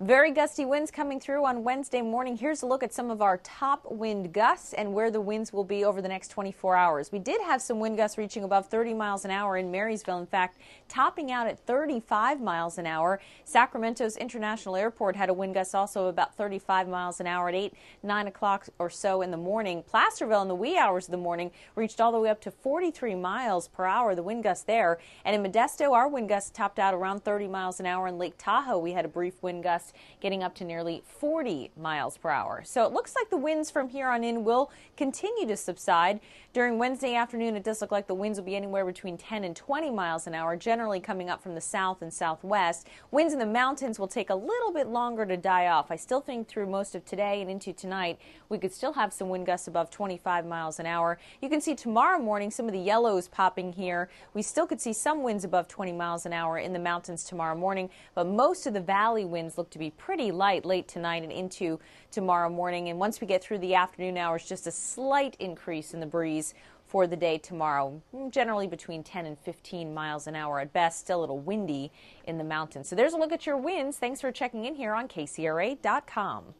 Very gusty winds coming through on Wednesday morning. Here's a look at some of our top wind gusts and where the winds will be over the next 24 hours. We did have some wind gusts reaching above 30 miles an hour in Marysville. In fact, topping out at 35 miles an hour. Sacramento's International Airport had a wind gust also about 35 miles an hour at 8, 9 o'clock or so in the morning. Placerville in the wee hours of the morning reached all the way up to 43 miles per hour, the wind gust there. And in Modesto, our wind gust topped out around 30 miles an hour. In Lake Tahoe, we had a brief wind gust getting up to nearly 40 miles per hour. So it looks like the winds from here on in will continue to subside. During Wednesday afternoon, it does look like the winds will be anywhere between 10 and 20 miles an hour, generally coming up from the south and southwest. Winds in the mountains will take a little bit longer to die off. I still think through most of today and into tonight, we could still have some wind gusts above 25 miles an hour. You can see tomorrow morning some of the yellows popping here. We still could see some winds above 20 miles an hour in the mountains tomorrow morning, but most of the valley winds look to be pretty light late tonight and into tomorrow morning. And once we get through the afternoon hours, just a slight increase in the breeze for the day tomorrow, generally between 10 and 15 miles an hour at best, still a little windy in the mountains. So there's a look at your winds. Thanks for checking in here on KCRA.com.